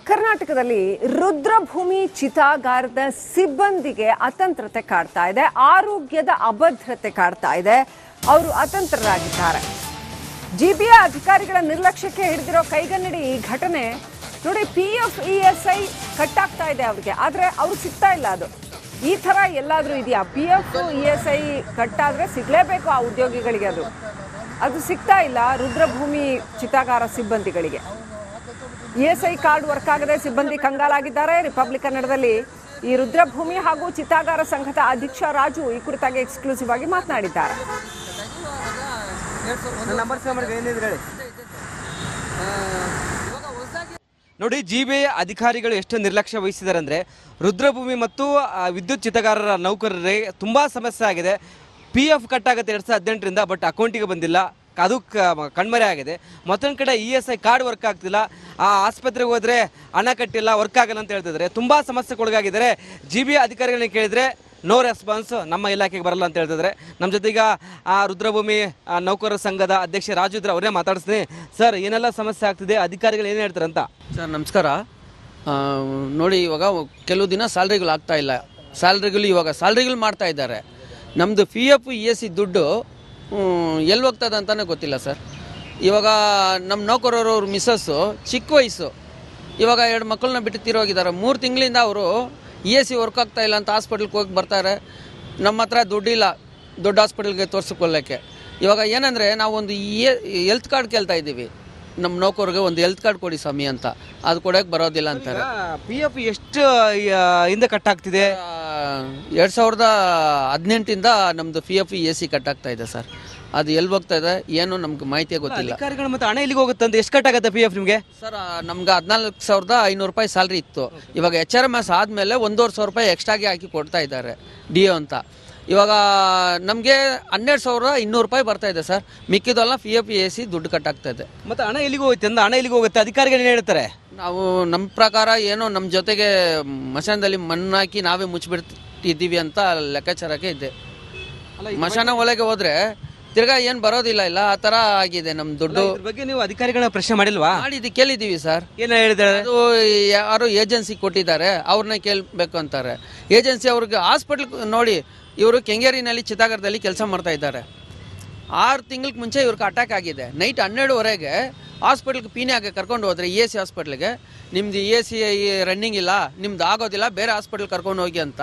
ಕರ್ನಾಟಕದಲ್ಲಿ ರುದ್ರಭೂಮಿ ಚಿತಾಗಾರದ ಸಿಬ್ಬಂದಿಗೆ ಅತಂತ್ರತೆ ಕಾಡ್ತಾ ಇದೆ, ಆರೋಗ್ಯದ ಅಭದ್ರತೆ ಕಾಡ್ತಾ ಇದೆ. ಅವರು ಅತಂತ್ರರಾಗಿದ್ದಾರೆ. ಜಿಬಿಯ ಅಧಿಕಾರಿಗಳ ನಿರ್ಲಕ್ಷ್ಯಕ್ಕೆ ಹಿಡಿದಿರೋ ಕೈಗನ್ನಡಿ ಈ ಘಟನೆ ನೋಡಿ. PF ESI ಕಟ್ಟಾಗ್ತಾ ಇದೆ ಅವ್ರಿಗೆ, ಆದರೆ ಅವ್ರು ಸಿಗ್ತಾ ಇಲ್ಲ. ಅದು ಈ ಥರ ಎಲ್ಲಾದರೂ ಇದೆಯಾ? PF ESI ಕಟ್ಟಾದರೆ ಸಿಗಲೇಬೇಕು ಆ ಉದ್ಯೋಗಿಗಳಿಗೆ, ಅದು ಸಿಗ್ತಾ ಇಲ್ಲ ರುದ್ರಭೂಮಿ ಚಿತಾಗಾರ ಸಿಬ್ಬಂದಿಗಳಿಗೆ. ESI ಕಾರ್ಡ್ ವರ್ಕ್ ಆಗದೆ ಸಿಬ್ಬಂದಿ ಕಂಗಾಲಾಗಿದ್ದಾರೆ. ರಿಪಬ್ಲಿಕ್ ಕನ್ನಡದಲ್ಲಿ ಈ ರುದ್ರಭೂಮಿ ಹಾಗೂ ಚಿತಾಗಾರ ಸಂಘದ ಅಧ್ಯಕ್ಷ ರಾಜು ಈ ಕುರಿತಾಗಿ ಎಕ್ಸ್ಕ್ಲೂಸಿವ್ ಆಗಿ ಮಾತನಾಡಿದ್ದಾರೆ. ನೋಡಿ, GBI ಅಧಿಕಾರಿಗಳು ಎಷ್ಟು ನಿರ್ಲಕ್ಷ್ಯ ವಹಿಸಿದ್ದಾರೆ ಅಂದರೆ ರುದ್ರಭೂಮಿ ಮತ್ತು ವಿದ್ಯುತ್ ಚಿತಾಗಾರರ ನೌಕರರಿಗೆ ತುಂಬ ಸಮಸ್ಯೆ ಆಗಿದೆ. PF ಕಟ್ಟಾಗುತ್ತೆ 2018ರಿಂದ, ಬಟ್ ಅಕೌಂಟಿಗೆ ಬಂದಿಲ್ಲ, ಅದು ಕಣ್ಮರೆ ಆಗಿದೆ. ಮತ್ತೊಂದು ಕಡೆ ESI ಕಾರ್ಡ್ ವರ್ಕ್ ಆಗ್ತಿಲ್ಲ, ಆ ಆಸ್ಪತ್ರೆಗೆ ಹೋದರೆ ಹಣ ಕಟ್ಟಿಲ್ಲ, ವರ್ಕ್ ಆಗಲ್ಲ ಅಂತ ಹೇಳ್ತಿದ್ದಾರೆ. ತುಂಬ ಸಮಸ್ಯೆಗೊಳಗಾಗಿದ್ದಾರೆ. GBI ಅಧಿಕಾರಿಗಳನ್ನ ಕೇಳಿದರೆ ನೋ ರೆಸ್ಪಾನ್ಸ್, ನಮ್ಮ ಇಲಾಖೆಗೆ ಬರಲ್ಲ ಅಂತ ಹೇಳ್ತಿದ್ದಾರೆ. ನಮ್ಮ ಜೊತೆಗ ಆ ರುದ್ರಭೂಮಿ ನೌಕರರ ಸಂಘದ ಅಧ್ಯಕ್ಷ ರಾಜು ಇದ್ರೆ ಅವರೇ ಮಾತಾಡಿಸ್ತೀನಿ. ಸರ್, ಏನೆಲ್ಲ ಸಮಸ್ಯೆ ಆಗ್ತಿದೆ, ಅಧಿಕಾರಿಗಳು ಏನು ಹೇಳ್ತಾರೆ ಅಂತ? ಸರ್ ನಮಸ್ಕಾರ. ನೋಡಿ, ಇವಾಗ ಕೆಲವು ದಿನ ಸ್ಯಾಲ್ರಿಗಳು ಆಗ್ತಾ ಇಲ್ಲ, ಇವಾಗ ಸ್ಯಾಲ್ರಿಗಳು ಮಾಡ್ತಾ ಇದ್ದಾರೆ. ನಮ್ಮದು PF ESI ದುಡ್ಡು ಎಲ್ಲಿ ಹೋಗ್ತದೆ ಅಂತಲೇ ಗೊತ್ತಿಲ್ಲ ಸರ್. ಇವಾಗ ನಮ್ಮ ನೌಕರರು ಅವ್ರ ಮಿಸ್ಸಸ್ಸು ಚಿಕ್ಕ ವಯಸ್ಸು, ಇವಾಗ 2 ಮಕ್ಕಳನ್ನ ಬಿಟ್ಟು ತೀರೋಗಿದ್ದಾರೆ. 3 ತಿಂಗಳಿಂದ ಅವರು ESI ವರ್ಕ್ ಆಗ್ತಾ ಇಲ್ಲ ಅಂತ ಹಾಸ್ಪಿಟ್ಲಿಗೆ ಹೋಗಿ ಬರ್ತಾರೆ. ನಮ್ಮ ಹತ್ರ ದುಡ್ಡಿಲ್ಲ ದೊಡ್ಡ ಹಾಸ್ಪಿಟಲ್ಗೆ ತೋರಿಸ್ಕೊಳ್ಳೋಕ್ಕೆ. ಇವಾಗ ಏನಂದರೆ ನಾವು ಒಂದು ಹೆಲ್ತ್ ಕಾರ್ಡ್ ಕೇಳ್ತಾ ಇದ್ದೀವಿ, ನಮ್ಮ ನೌಕರಿಗೆ ಒಂದು ಹೆಲ್ತ್ ಕಾರ್ಡ್ ಕೊಡಿ ಸ್ವಾಮಿ ಅಂತ. ಅದು ಕೊಡೋಕ್ಕೆ ಬರೋದಿಲ್ಲ ಅಂತಾರೆ. PF ಎಷ್ಟು ಹಿಂದೆ ಕಟ್ಟಾಗ್ತಿದೆ? 2018ಇಂದ ನಮ್ಮದು PF ESI ಕಟ್ಟಾಗ್ತಾ ಇದೆ ಸರ್. ಅದು ಎಲ್ಲಿ ಹೋಗ್ತಾ ಇದೆ ಏನು ನಮ್ಗೆ ಮಾಹಿತಿ ಗೊತ್ತಿಲ್ಲ. ಅಧಿಕಾರಿಗಳು ಮತ್ತು ಹಣ ಎಲ್ಲಿಗೆ ಹೋಗುತ್ತೆ ಅಂತ? ಎಷ್ಟು ಕಟ್ಟಾಗುತ್ತೆ PF ನಿಮಗೆ? ಸರ್ ನಮ್ಗೆ 14,500 ರೂಪಾಯಿ ಸ್ಯಾಲ್ರಿ ಇತ್ತು. ಇವಾಗ HRMS ಆದಮೇಲೆ 1,500 ರೂಪಾಯಿ ಎಕ್ಸ್ಟ್ರಾಗಿ ಹಾಕಿ ಕೊಡ್ತಾ ಇದ್ದಾರೆ DO ಅಂತ. ಇವಾಗ ನಮಗೆ 12,200 ರೂಪಾಯಿ ಬರ್ತಾ ಇದೆ ಸರ್. ಮಿಕ್ಕಿದೆಲ್ಲ PF ESI ದುಡ್ಡು ಕಟ್ಟಾಗ್ತಾ ಇದೆ. ಮತ್ತು ಹಣ ಎಲ್ಲಿಗೆ ಹೋಗುತ್ತೆ ಅಂತ? ಹಣ ಎಲ್ಲಿಗೆ ಹೋಗುತ್ತೆ? ಅಧಿಕಾರಿಗಳು ಏನು ಹೇಳ್ತಾರೆ? ನಾವು ನಮ್ಮ ಪ್ರಕಾರ ಏನೋ ನಮ್ಮ ಜೊತೆಗೆ ಮಶಾನದಲ್ಲಿ ಮಣ್ಣಾಕಿ ನಾವೇ ಮುಚ್ಚಿಬಿಡ್ತಿದ್ದೀವಿ ಅಂತ ಲೆಕ್ಕಾಚಾರಕ್ಕೆ ಇದೆ. ಮಶಾನ ಒಳಗೆ ಹೋದ್ರೆ ತಿರ್ಗಾ ಏನು ಬರೋದಿಲ್ಲ, ಇಲ್ಲ ಆ ಥರ ಆಗಿದೆ ನಮ್ಮ ದುಡ್ಡು. ಬಗ್ಗೆ ನೀವು ಅಧಿಕಾರಿಗಳನ್ನ ಪ್ರಶ್ನೆ ಮಾಡಿಲ್ವಾ? ಕೇಳಿದ್ದೀವಿ ಸರ್. ಏನು ಹೇಳಿದ್ದಾರೆ? ಅದು ಯಾರು ಏಜೆನ್ಸಿ ಕೊಟ್ಟಿದ್ದಾರೆ, ಅವ್ರನ್ನ ಕೇಳಬೇಕು ಅಂತಾರೆ. ಏಜೆನ್ಸಿ ಅವ್ರಿಗೆ ಹಾಸ್ಪಿಟ್ಲ್ ನೋಡಿ, ಇವರು ಕೆಂಗೇರಿನಲ್ಲಿ ಚಿತಾಗಾರದಲ್ಲಿ ಕೆಲಸ ಮಾಡ್ತಾ ಇದ್ದಾರೆ. 6 ತಿಂಗಳಿಗೆ ಮುಂಚೆ ಇವ್ರಿಗೆ ಅಟ್ಯಾಕ್ ಆಗಿದೆ. ನೈಟ್ 12ವರೆಗೆ ಹಾಸ್ಪಿಟ್ಲಿಗೆ ಪೀನ್ಯಾಗೆ ಕರ್ಕೊಂಡು ಹೋದರೆ ESI ಹಾಸ್ಪಿಟ್ಲಿಗೆ, ನಿಮ್ದು ESI ರನ್ನಿಂಗ್ ಇಲ್ಲ, ನಿಮ್ದು ಆಗೋದಿಲ್ಲ, ಬೇರೆ ಹಾಸ್ಪಿಟ್ಲ್ ಕರ್ಕೊಂಡು ಹೋಗಿ ಅಂತ.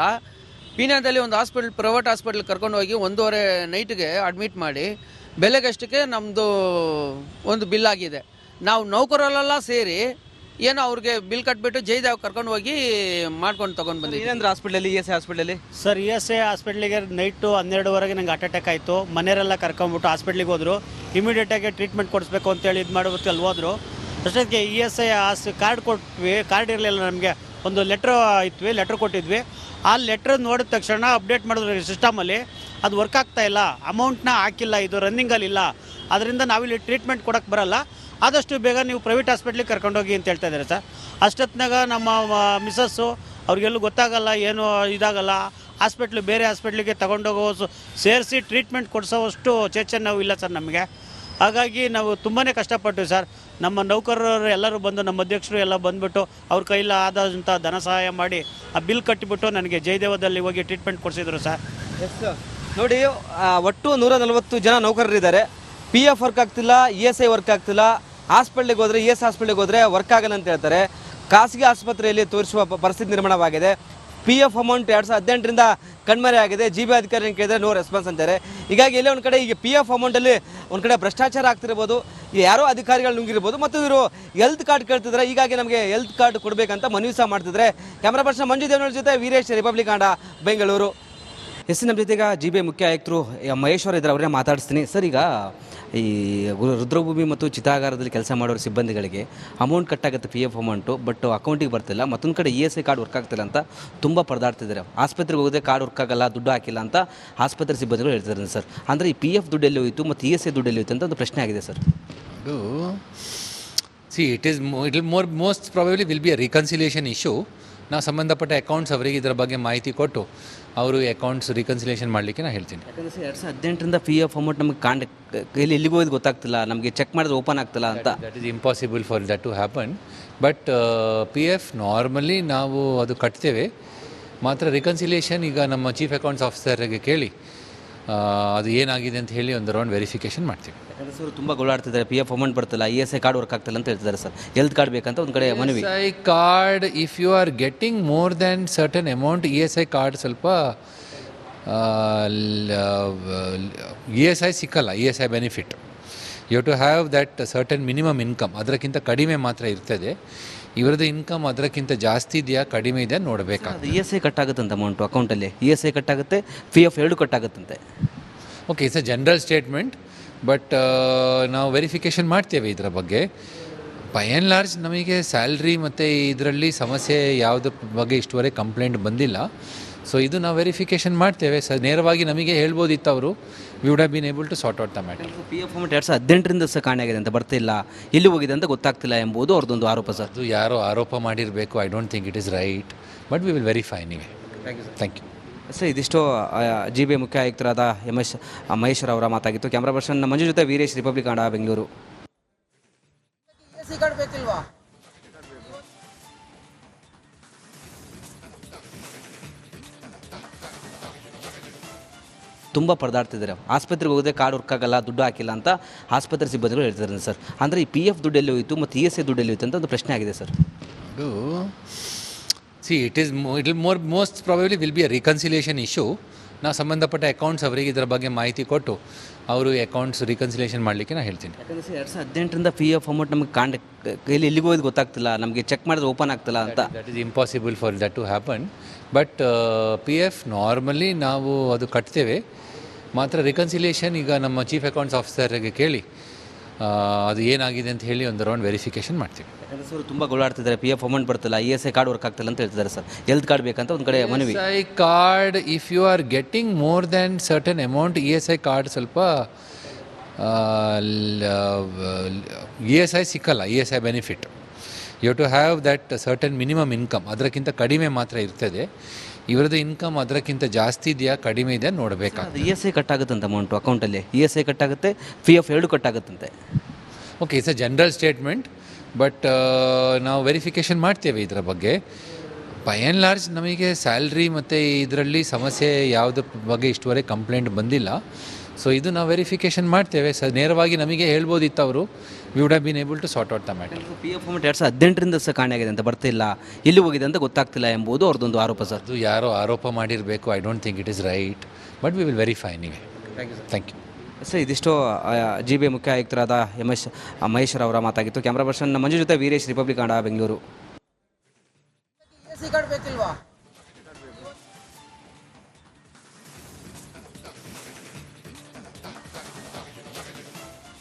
ಪೀನ್ಯಾದಲ್ಲಿ ಒಂದು ಹಾಸ್ಪಿಟ್ಲ್, ಪ್ರೈವೇಟ್ ಹಾಸ್ಪಿಟ್ಲ್ ಕರ್ಕೊಂಡು ಹೋಗಿ 1:30 ನೈಟ್ಗೆ ಅಡ್ಮಿಟ್ ಮಾಡಿ ಬೆಲೆಗಷ್ಟಕ್ಕೆ ನಮ್ಮದು ಒಂದು ಬಿಲ್ ಆಗಿದೆ. ನಾವು ನೌಕರರೆಲ್ಲ ಸೇರಿ ಏನೋ ಅವ್ರಿಗೆ ಬಿಲ್ ಕಟ್ಬಿಟ್ಟು ಜೈದೇವ್ ಕರ್ಕೊಂಡು ಹೋಗಿ ಮಾಡ್ಕೊಂಡು ತೊಗೊಂಡು ಬಂದಿದ್ದೀವಿ. ಏನಂದ್ರೆ ಹಾಸ್ಪಿಟ್ಲಲ್ಲಿ ESI ಹಾಸ್ಪಿಟ್ಲಲ್ಲಿ ಸರ್, ESI ಹಾಸ್ಪಿಟ್ಲಿಗೆ ನೈಟು 12ವರೆಗೆ ನಂಗೆ ಹಾರ್ಟ್ ಅಟ್ಯಾಕ್ ಆಯಿತು. ಮನೆಯವರೆಲ್ಲ ಕರ್ಕೊಂಡ್ಬಿಟ್ಟು ಹಾಸ್ಪಿಟ್ಲಿಗೆ ಹೋದರು. ಇಮಿಡಿಯೇಟಾಗಿ ಟ್ರೀಟ್ಮೆಂಟ್ ಕೊಡಿಸ್ಬೇಕು ಅಂತೇಳಿ ಇದು ಮಾಡಿಬಿಟ್ಟು ಅಲ್ಲಿ ಹೋದರು. ಅಷ್ಟೊತ್ತಿಗೆ ESI ಕಾರ್ಡ್ ಕೊಟ್ವಿ. ಕಾರ್ಡ್ ಇರಲಿಲ್ಲ ನಮಗೆ. ಒಂದು ಲೆಟ್ರ್ ಕೊಟ್ಟಿದ್ವಿ. ಆ ಲೆಟ್ರ್ ನೋಡಿದ ತಕ್ಷಣ ಅಪ್ಡೇಟ್ ಮಾಡಿದ್ರು ಸಿಸ್ಟಮಲ್ಲಿ, ಅದು ವರ್ಕ್ ಆಗ್ತಾ ಇಲ್ಲ, ಅಮೌಂಟ್ನ ಹಾಕಿಲ್ಲ, ಇದು ರನ್ನಿಂಗಲ್ಲಿಲ್ಲ, ಅದರಿಂದ ನಾವಿಲ್ಲಿ ಟ್ರೀಟ್ಮೆಂಟ್ ಕೊಡೋಕ್ಕೆ ಬರಲ್ಲ, ಆದಷ್ಟು ಬೇಗ ನೀವು ಪ್ರೈವೇಟ್ ಹಾಸ್ಪಿಟ್ಲಿಗೆ ಕರ್ಕೊಂಡೋಗಿ ಅಂತ ಹೇಳ್ತಾ ಇದ್ದಾರೆ ಸರ್. ಅಷ್ಟೊತ್ತಿನಾಗ ನಮ್ಮ ಮಿಸ್ಸಸ್ಸು ಅವ್ರಿಗೆಲ್ಲೂ ಗೊತ್ತಾಗಲ್ಲ, ಏನು ಇದಾಗಲ್ಲ, ಬೇರೆ ಹಾಸ್ಪಿಟ್ಲಿಗೆ ತಗೊಂಡೋಗೋ ಸೇರಿಸಿ ಟ್ರೀಟ್ಮೆಂಟ್ ಕೊಡಿಸೋವಷ್ಟು ಚೇತನ ನಾವು ಇಲ್ಲ ಸರ್ ನಮಗೆ. ಹಾಗಾಗಿ ನಾವು ತುಂಬಾ ಕಷ್ಟಪಟ್ಟು ಸರ್, ನಮ್ಮ ನೌಕರರು ಎಲ್ಲರೂ ಬಂದು, ನಮ್ಮ ಅಧ್ಯಕ್ಷರು ಎಲ್ಲ ಬಂದುಬಿಟ್ಟು ಅವ್ರ ಕೈಲಿ ಆದಂಥ ಧನ ಸಹಾಯ ಮಾಡಿ ಆ ಬಿಲ್ ಕಟ್ಟಿಬಿಟ್ಟು ನನಗೆ ಜಯದೇವದಲ್ಲಿ ಹೋಗಿ ಟ್ರೀಟ್ಮೆಂಟ್ ಕೊಡಿಸಿದ್ರು ಸರ್. ನೋಡಿ, ಒಟ್ಟು 140 ಜನ ನೌಕರರಿದ್ದಾರೆ. PF ವರ್ಕ್ ಆಗ್ತಿಲ್ಲ, ESI ವರ್ಕ್ ಆಗ್ತಿಲ್ಲ. ಹಾಸ್ಪಿಟ್ಲಿಗೆ ಹೋದರೆ ESI ಹಾಸ್ಪಿಟ್ಲಿಗೆ ಹೋದರೆ ವರ್ಕ್ ಆಗಲ್ಲ ಅಂತ ಹೇಳ್ತಾರೆ. ಖಾಸಗಿ ಆಸ್ಪತ್ರೆಯಲ್ಲಿ ತೋರಿಸುವ ಪರಿಸ್ಥಿತಿ ನಿರ್ಮಾಣವಾಗಿದೆ. PF ಅಮೌಂಟ್ 2018ರಿಂದ ಕಣ್ಮರೆ ಆಗಿದೆ. GBI ಅಧಿಕಾರಿಯನ್ನು ಕೇಳಿದ್ರೆ ನೋ ರೆಸ್ಪಾನ್ಸ್ ಅಂತಾರೆ. ಹೀಗಾಗಿ ಎಲ್ಲೇ ಒಂದು ಕಡೆ ಈಗ PF ಅಮೌಂಟಲ್ಲಿ ಒಂದು ಕಡೆ ಭ್ರಷ್ಟಾಚಾರ ಆಗ್ತಿರ್ಬೋದು, ಯಾರೋ ಅಧಿಕಾರಿಗಳು ನುಂಗಿರ್ಬೋದು, ಮತ್ತು ಇವರು ಹೆಲ್ತ್ ಕಾರ್ಡ್ ಕೇಳ್ತಿದ್ರೆ. ಹೀಗಾಗಿ ನಮಗೆ ಹೆಲ್ತ್ ಕಾರ್ಡ್ ಕೊಡಬೇಕಂತ ಮನವಿ ಸಹ ಮಾಡ್ತಿದ್ರೆ. ಕ್ಯಾಮ್ರಾ ಪರ್ಸನ್ ಮಂಜು ದೇವನವ್ರ ಜೊತೆ ವೀರೇಶ್, ರಿಪಬ್ಲಿಕ್ ಕನ್ನಡ, ಬೆಂಗಳೂರು. ನಮ್ಮ ಜೊತೆಗ GBI ಮುಖ್ಯ ಆಯುಕ್ತರು ಮಹೇಶ್ವರ್ ಇದ್ದಾರೆ, ಅವರೇ ಮಾತಾಡಿಸ್ತೀನಿ. ಸರ್, ಈಗ ಈ ರುದ್ರಭೂಮಿ ಮತ್ತು ಚಿತಾಗಾರದಲ್ಲಿ ಕೆಲಸ ಮಾಡೋರು ಸಿಬ್ಬಂದಿಗಳಿಗೆ ಅಮೌಂಟ್ ಕಟ್ಟಾಗುತ್ತೆ, PF ಅಮೌಂಟು, ಬಟ್ ಅಕೌಂಟಿಗೆ ಬರ್ತಿಲ್ಲ. ಮತ್ತೊಂದು ಕಡೆ ESI ಕಾರ್ಡ್ ವರ್ಕ್ ಆಗ್ತಿಲ್ಲ ಅಂತ ತುಂಬ ಪರದಾಡ್ತಿದ್ದಾರೆ. ಆಸ್ಪತ್ರೆಗೆ ಹೋಗೋದೇ ಕಾರ್ಡ್ ವರ್ಕ್ ಆಗಲ್ಲ, ದುಡ್ಡು ಹಾಕಿಲ್ಲ ಅಂತ ಆಸ್ಪತ್ರೆ ಸಿಬ್ಬಂದಿಗಳು ಹೇಳ್ತಿದ್ದಾರೆ ಸರ್. ಅಂದರೆ ಈ PF ದುಡ್ಡು ಎಲ್ಲಿ ಹೋಯಿತು ಮತ್ತು ESI ದುಡ್ಡು ಎಲ್ಲಿ ಹೋಯಿತು ಅಂತ ಒಂದು ಪ್ರಶ್ನೆ ಆಗಿದೆ sir. Most probably will be a reconciliation issue. ನಾವು ಸಂಬಂಧಪಟ್ಟ ಅಕೌಂಟ್ಸ್ ಅವರಿಗೆ ಇದರ ಬಗ್ಗೆ ಮಾಹಿತಿ ಕೊಟ್ಟು ಅವರು ಅಕೌಂಟ್ಸ್ ರಿಕನ್ಸಿಲೇಷನ್ ಮಾಡಲಿಕ್ಕೆ ನಾನು ಹೇಳ್ತೀನಿ. ಯಾಕಂದರೆ 2018ರಿಂದ PF ಅಮೌಂಟ್ ನಮಗೆ ಕೈಲಿ ಎಲ್ಲಿಗೆ ಹೋಗೋದು ಗೊತ್ತಾಗ್ತಿಲ್ಲ, ನಮಗೆ ಚೆಕ್ ಮಾಡಿದ್ರೆ ಓಪನ್ ಆಗ್ತಿಲ್ಲ ಅಂತ. That is impossible for that to happen. But P F normally ನಾವು ಅದು ಕಟ್ತೇವೆ, ಮಾತ್ರ ರಿಕನ್ಸಿಲಿಯೇಷನ್ ಈಗ ನಮ್ಮ ಚೀಫ್ ಅಕೌಂಟ್ಸ್ ಆಫೀಸರ್ಗೆ ಕೇಳಿ ಅದು ಏನಾಗಿದೆ ಅಂತ ಹೇಳಿ ಒಂದು ರೌಂಡ್ ವೆರಿಫಿಕೇಷನ್ ಮಾಡ್ತೀವಿ. ಯಾಕಂದರೆ ಸರ್ ತುಂಬ ಗೋಳಾಡ್ತಿದ್ದಾರೆ, ಪಿ ಎಫ್ ಅಮೌಂಟ್ ಬರ್ತಿಲ್ಲ, ESI ಕಾರ್ಡ್ ವರ್ಕ್ ಆಗ್ತಿಲ್ಲ ಅಂತ ಹೇಳ್ತಿದ್ದಾರೆ ಸರ್. ಹೆಲ್ತ್ ಕಾರ್ಡ್ ಬೇಕಂತ ಒಂದು ಕಡೆ ಮನವಿ. ESI card if you are getting more than certain amount, ESI card ಸ್ವಲ್ಪ ESI ಸಿಕ್ಕಲ್ಲ, ESI benefit. You to have that certain minimum income, ಅದಕ್ಕಿಂತ ಕಡಿಮೆ ಮಾತ್ರ ಇರ್ತದೆ. ಇವರದ್ದು ಇನ್ಕಮ್ ಅದಕ್ಕಿಂತ ಜಾಸ್ತಿ ಇದೆಯಾ ಕಡಿಮೆ ಇದೆಯಾ ನೋಡಬೇಕಾಗ್ತದೆ. ESI ಕಟ್ಟಾಗುತ್ತಂತೆ ಅಮೌಂಟು ಅಕೌಂಟಲ್ಲಿ, ESI ಕಟ್ಟಾಗುತ್ತೆ, PF 2 ಕಟ್ಟಾಗುತ್ತಂತೆ. Okay, it's a general statement, but ನಾವು ವೆರಿಫಿಕೇಷನ್ ಮಾಡ್ತೇವೆ ಇದರ ಬಗ್ಗೆ. ಬೈ ಆ್ಯಂಡ್ ಲಾರ್ಜ್ ನಮಗೆ ಸ್ಯಾಲ್ರಿ ಮತ್ತು ಇದರಲ್ಲಿ ಸಮಸ್ಯೆ ಯಾವುದ್ರ ಬಗ್ಗೆ ಇಷ್ಟುವರೆಗೆ ಕಂಪ್ಲೇಂಟ್ ಬಂದಿಲ್ಲ. ಸೊ ಇದು ನಾವು ವೆರಿಫಿಕೇಷನ್ ಮಾಡ್ತೇವೆ ಸರ್. ನೇರವಾಗಿ ನಮಗೆ ಹೇಳ್ಬೋದಿತ್ತು ಅವರು, we would have been able to sort out the matter. PF amount 2018ರಿಂದ ಸಹ ಕಾಣೆಯಾಗಿದೆ ಅಂತ, ಬರ್ತಿಲ್ಲ, ಎಲ್ಲಿ ಹೋಗಿದೆ ಅಂತ ಗೊತ್ತಾಗ್ತಿಲ್ಲ ಎಂಬುದು ಅವ್ರದ್ದೊಂದು ಆರೋಪ ಸರ್. ಅದು ಯಾರೋ ಆರೋಪ ಮಾಡಿರಬೇಕು, I don't think it is right, but we will verify ನೀವೇ. Thank you sir. ಇದಿಷ್ಟು GBI ಮುಖ್ಯ ಆಯುಕ್ತರಾದ ಮಹೇಶ್ವರ್ ಅವರ ಮಾತಾಗಿತ್ತು. ಕ್ಯಾಮ್ರಾ ಪರ್ಸನ್ ಮಂಜು ಜೊತೆ ವೀರೇಶ್, ರಿಪಬ್ಲಿಕ್ ಕನ್ನಡ, ಬೆಂಗಳೂರು. ತುಂಬ ಪರದಾಡ್ತಿದ್ದಾರೆ, ಆಸ್ಪತ್ರೆಗೆ ಹೋಗೋದೇ ಕಾರ್ಡ್ ವರ್ಕ್ ಆಗಲ್ಲ, ದುಡ್ಡು ಹಾಕಿಲ್ಲ ಅಂತ ಆಸ್ಪತ್ರೆ ಸಿಬ್ಬಂದಿಗಳು ಹೇಳ್ತಿದ್ದಾರೆ ಸರ್. ಅಂದರೆ ಈ PF ದುಡ್ಡು ಎಲ್ಲಿ ಹೋಯಿತು ಮತ್ತು ESI ದುಡ್ಡು ಎಲ್ಲಿ ಹೋಯಿತು ಅಂತ ಒಂದು ಪ್ರಶ್ನೆ ಆಗಿದೆ ಸರ್. ಅದು it will most probably will be a reconciliation issue. ನಾವು ಸಂಬಂಧಪಟ್ಟ ಅಕೌಂಟ್ಸ್ ಅವರಿಗೆ ಇದರ ಬಗ್ಗೆ ಮಾಹಿತಿ ಕೊಟ್ಟು ಅವರು ಅಕೌಂಟ್ಸ್ ರಿಕನ್ಸಿಲಿಯೇಷನ್ ಮಾಡಲಿಕ್ಕೆ ನಾನು ಹೇಳ್ತೀನಿ. ಯಾಕಂದರೆ ಸರ್ 2018ರಿಂದ PF ಅಮೌಂಟ್ ನಮಗೆ ಕೈಲಿ ಎಲ್ಲಿಗೆ ಹೋಗೋದು ಗೊತ್ತಾಗ್ತಿಲ್ಲ, ನಮಗೆ ಚೆಕ್ ಮಾಡಿದ್ರೆ ಓಪನ್ ಆಗ್ತಿಲ್ಲ ಅಂತ. That is impossible for that to happen. But PF normally ನಾವು ಅದು ಕಟ್ತೇವೆ, ಮಾತ್ರ ರಿಕನ್ಸಿಲಿಯೇಷನ್ ಈಗ ನಮ್ಮ ಚೀಫ್ ಅಕೌಂಟ್ಸ್ ಆಫೀಸರ್ಗೆ ಕೇಳಿ ಅದು ಏನಾಗಿದೆ ಅಂತ ಹೇಳಿ ಒಂದು ರೌಂಡ್ ವೆರಿಫಿಕೇಷನ್ ಮಾಡ್ತೀವಿ. ಯಾಕಂದರೆ ಸರ್ ತುಂಬ ಗೋಳಾಡ್ತಿದ್ದಾರೆ, PF ಅಮೌಂಟ್ ಬರ್ತಿಲ್ಲ, ESI ಕಾರ್ಡ್ ವರ್ಕ್ ಆಗ್ತಿಲ್ಲ ಅಂತ ಹೇಳ್ತಿದ್ದಾರೆ ಸರ್. ಹೆಲ್ತ್ ಕಾರ್ಡ್ ಬೇಕಂತ ಒಂದು ಕಡೆ ಮನವಿ. ESI card if you are getting more than certain amount, ESI card ಸ್ವಲ್ಪ ESI ಸಿಕ್ಕಲ್ಲ, ESI benefit. You to have that certain minimum income, ಅದಕ್ಕಿಂತ ಕಡಿಮೆ ಮಾತ್ರ ಇರ್ತದೆ. ಇವರದ್ದು ಇನ್ಕಮ್ ಅದಕ್ಕಿಂತ ಜಾಸ್ತಿ ಇದೆಯಾ ಕಡಿಮೆ ಇದೆಯಾ ನೋಡಬೇಕಾಗ್ತದೆ. ESI ಕಟ್ಟಾಗುತ್ತಂತೆ ಅಮೌಂಟು ಅಕೌಂಟಲ್ಲಿ, ESI ಕಟ್ಟಾಗುತ್ತೆ, PF 2 ಕಟ್ಟಾಗುತ್ತಂತೆ. Okay, it's a general statement, but ನಾವು ವೆರಿಫಿಕೇಷನ್ ಮಾಡ್ತೇವೆ ಇದರ ಬಗ್ಗೆ. ಬೈ ಆ್ಯಂಡ್ ಲಾರ್ಜ್ ನಮಗೆ ಸ್ಯಾಲ್ರಿ ಮತ್ತು ಇದರಲ್ಲಿ ಸಮಸ್ಯೆ ಯಾವುದ್ರ ಬಗ್ಗೆ ಇಷ್ಟುವರೆಗೆ ಕಂಪ್ಲೇಂಟ್ ಬಂದಿಲ್ಲ. ಸೊ ಇದು ನಾವು ವೆರಿಫಿಕೇಷನ್ ಮಾಡ್ತೇವೆ ಸರ್. ನೇರವಾಗಿ ನಮಗೆ ಹೇಳ್ಬೋದಿತ್ತು ಅವರು, we would have been able to sort out the matter. PF amount 2018ರಿಂದ ಸಹ ಕಾಣೆಯಾಗಿದೆ ಅಂತ, ಬರ್ತಿಲ್ಲ, ಎಲ್ಲಿ ಹೋಗಿದೆ ಅಂತ ಗೊತ್ತಾಗ್ತಿಲ್ಲ ಎಂಬುದು ಅವ್ರದ್ದೊಂದು ಆರೋಪ ಸರ್. ಅದು ಯಾರೋ ಆರೋಪ ಮಾಡಿರಬೇಕು, I don't think it is right, but we will verify ನೀವೇ. Thank you sir. ಇದಿಷ್ಟು GBI ಮುಖ್ಯ ಆಯುಕ್ತರಾದ ಮಹೇಶ್ವರ್ ಅವರ ಮಾತಾಗಿತ್ತು. ಕ್ಯಾಮ್ರಾ ಪರ್ಸನ್ ಮಂಜು ಜೊತೆ ವೀರೇಶ್, ರಿಪಬ್ಲಿಕ್ ಕನ್ನಡ, ಬೆಂಗಳೂರು.